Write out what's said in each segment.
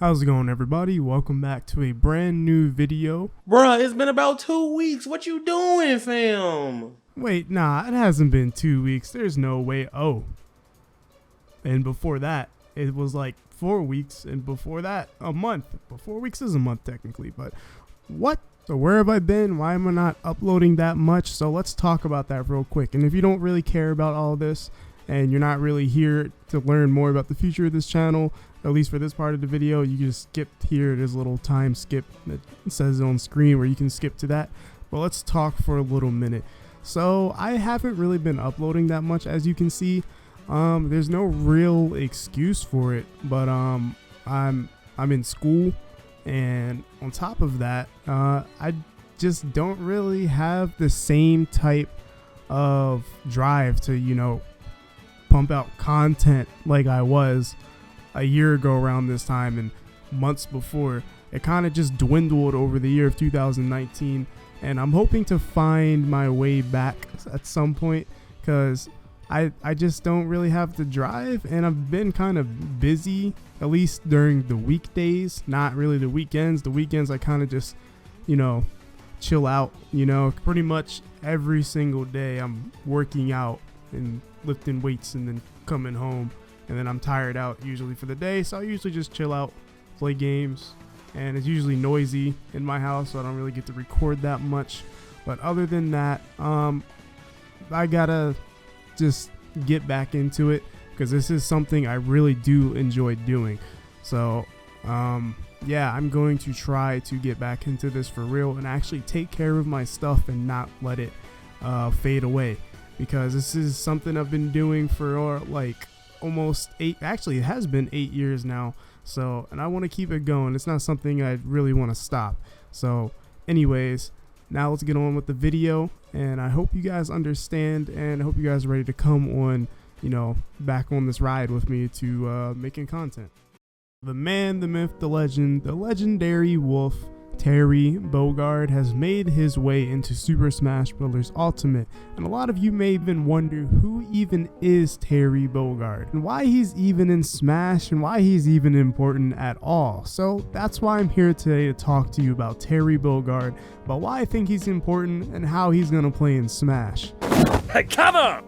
How's it going, everybody? Welcome back to a brand new video. Bruh, it's been about 2 weeks. What you doing, fam? Wait, nah, it hasn't been 2 weeks. There's no way. Oh. And before that, it was like 4 weeks. And before that, a month. But 4 weeks is a month, technically. But what? So where have I been? Why am I not uploading that much? So let's talk about that real quick. And if you don't really care about all this, and you're not really here to learn more about the future of this channel, at least for this part of the video, you can just skip here. There's a little time skip that says on screen where you can skip to that. But let's talk for a little minute. So I haven't really been uploading that much, as you can see. There's no real excuse for it, but I'm in school, and on top of that, I just don't really have the same type of drive to, pump out content like I was a year ago around this time and months before. It kind of just dwindled over the year of 2019, and I'm hoping to find my way back at some point, because I just don't really have the drive, and I've been kind of busy, at least during the weekdays, not really the weekends. The weekends I kind of just, chill out, pretty much every single day I'm working out and lifting weights and then coming home, and then I'm tired out usually for the day, so I usually just chill out, play games, and it's usually noisy in my house, so I don't really get to record that much. But other than that, I gotta just get back into it, because this is something I really do enjoy doing. So yeah, I'm going to try to get back into this for real and actually take care of my stuff and not let it fade away, because this is something I've been doing for like almost it has been 8 years now. So, and I want to keep it going. It's not something I really want to stop. So anyways, now let's get on with the video, and I hope you guys understand, and I hope you guys are ready to come on, back on this ride with me to making content. The man, the myth, the legend, the legendary Wolf Terry Bogard has made his way into Super Smash Bros. Ultimate, and a lot of you may even wonder who even is Terry Bogard and why he's even in Smash and why he's even important at all. So that's why I'm here today to talk to you about Terry Bogard, about why I think he's important and how he's gonna play in Smash. Hey, cover!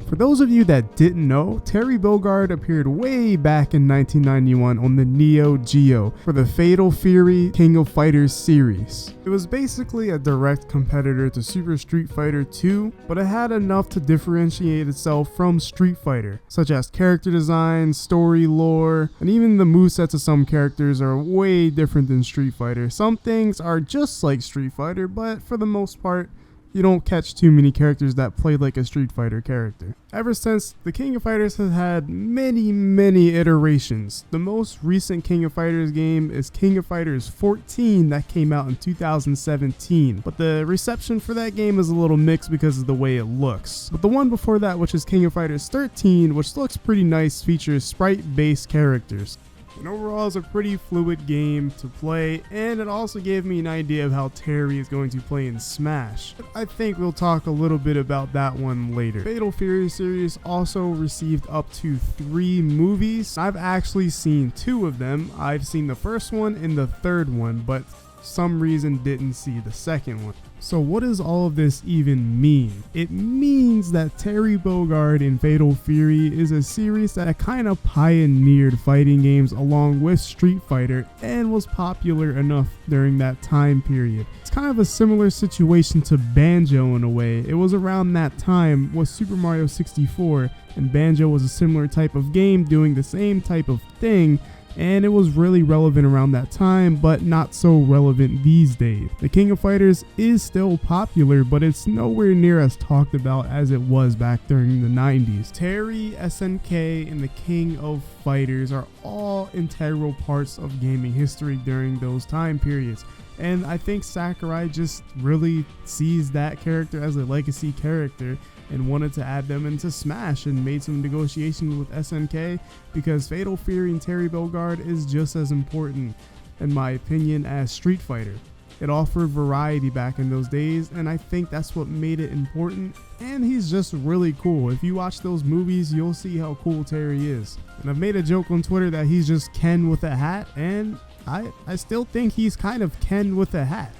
For those of you that didn't know, Terry Bogard appeared way back in 1991 on the Neo Geo for the Fatal Fury King of Fighters series. It was basically a direct competitor to Super Street Fighter 2, but it had enough to differentiate itself from Street Fighter, such as character design, story lore, and even the movesets of some characters are way different than Street Fighter. Some things are just like Street Fighter, but for the most part, you don't catch too many characters that play like a Street Fighter character. Ever since, the King of Fighters has had many iterations. The most recent King of Fighters game is King of Fighters 14 that came out in 2017. But the reception for that game is a little mixed because of the way it looks. But the one before that, which is King of Fighters 13, which looks pretty nice, features sprite-based characters. And overall, it's a pretty fluid game to play, and it also gave me an idea of how Terry is going to play in Smash. I think we'll talk a little bit about that one later. Fatal Fury series also received up to 3 movies. I've actually seen 2 of them. I've seen the first one and the third one, but some reason didn't see the second one. So what does all of this even mean? It means that Terry Bogard in Fatal Fury is a series that kind of pioneered fighting games along with Street Fighter and was popular enough during that time period. It's kind of a similar situation to Banjo in a way. It was around that time with Super Mario 64, and Banjo was a similar type of game doing the same type of thing, and it was really relevant around that time, but not so relevant these days. The King of Fighters is still popular, but it's nowhere near as talked about as it was back during the 90s. Terry, SNK, and the King of Fighters are all integral parts of gaming history during those time periods. And I think Sakurai just really sees that character as a legacy character and wanted to add them into Smash, and made some negotiations with SNK, because Fatal Fury and Terry Bogard is just as important, in my opinion, as Street Fighter. It offered variety back in those days, and I think that's what made it important. And he's just really cool. If you watch those movies, you'll see how cool Terry is. And I've made a joke on Twitter that he's just Ken with a hat, and I still think he's kind of Ken with a hat.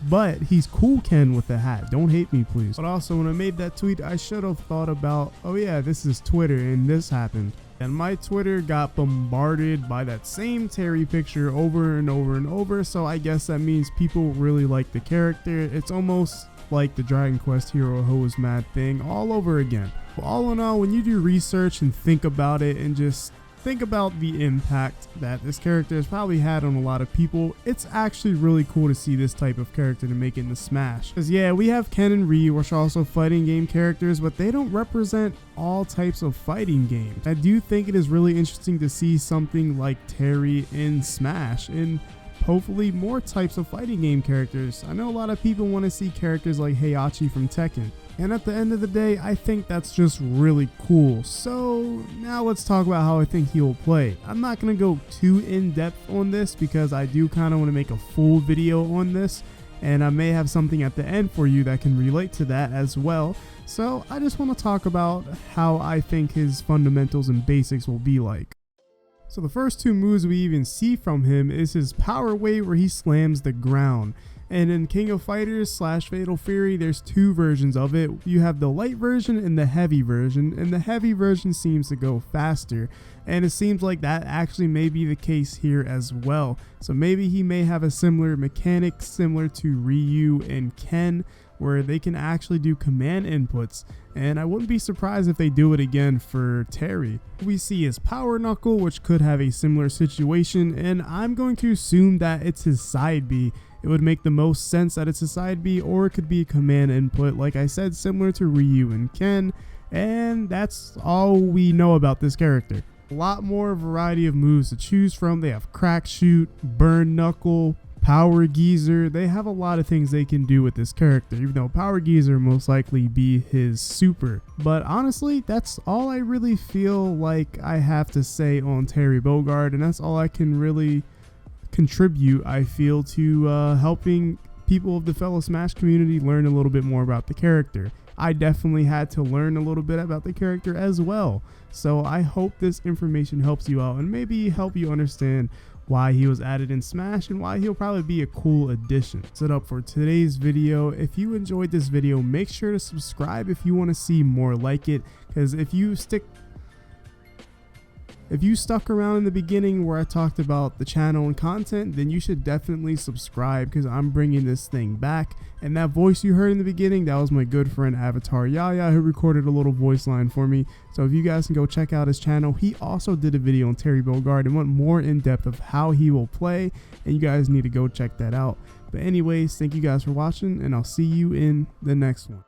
But he's cool Ken with a hat. Don't hate me, please. But also, when I made that tweet, I should have thought about, oh yeah, this is Twitter and this happened. And my Twitter got bombarded by that same Terry picture over and over and over. So I guess that means people really like the character. It's almost like the Dragon Quest Hero Hose Mad thing all over again. But all in all, when you do research and think about it and just think about the impact that this character has probably had on a lot of people, it's actually really cool to see this type of character to make it into Smash. Because yeah, we have Ken and Ryu, which are also fighting game characters, but they don't represent all types of fighting games. I do think it is really interesting to see something like Terry in Smash, and hopefully more types of fighting game characters. I know a lot of people want to see characters like Heihachi from Tekken. And at the end of the day, I think that's just really cool. So now let's talk about how I think he will play. I'm not going to go too in depth on this because I do kind of want to make a full video on this. And I may have something at the end for you that can relate to that as well. So I just want to talk about how I think his fundamentals and basics will be like. So the first two moves we even see from him is his power wave where he slams the ground. And in King of Fighters / Fatal Fury, there's two versions of it. You have the light version and the heavy version, and the heavy version seems to go faster. And it seems like that actually may be the case here as well. So maybe he may have a similar mechanic similar to Ryu and Ken, where they can actually do command inputs, and I wouldn't be surprised if they do it again for Terry. We see his power knuckle, which could have a similar situation, and I'm going to assume that it's his side B. It would make the most sense that it's a side B, or it could be a command input, like I said, similar to Ryu and Ken, and that's all we know about this character. A lot more variety of moves to choose from. They have crack shoot, burn knuckle, power geyser. They have a lot of things they can do with this character, even though power geyser most likely be his super. But honestly, that's all I really feel like I have to say on Terry Bogard, and that's all I can really contribute, I feel, to helping people of the fellow Smash community learn a little bit more about the character. I definitely had to learn a little bit about the character as well. So I hope this information helps you out and maybe help you understand why he was added in Smash and why he'll probably be a cool addition. That's it up for today's video. If you enjoyed this video, make sure to subscribe if you want to see more like it, because if you stuck around in the beginning where I talked about the channel and content, then you should definitely subscribe, because I'm bringing this thing back. And that voice you heard in the beginning, that was my good friend Avatar Yaya, who recorded a little voice line for me. So if you guys can go check out his channel, he also did a video on Terry Bogard and went more in depth of how he will play, and you guys need to go check that out. But anyways, thank you guys for watching, and I'll see you in the next one.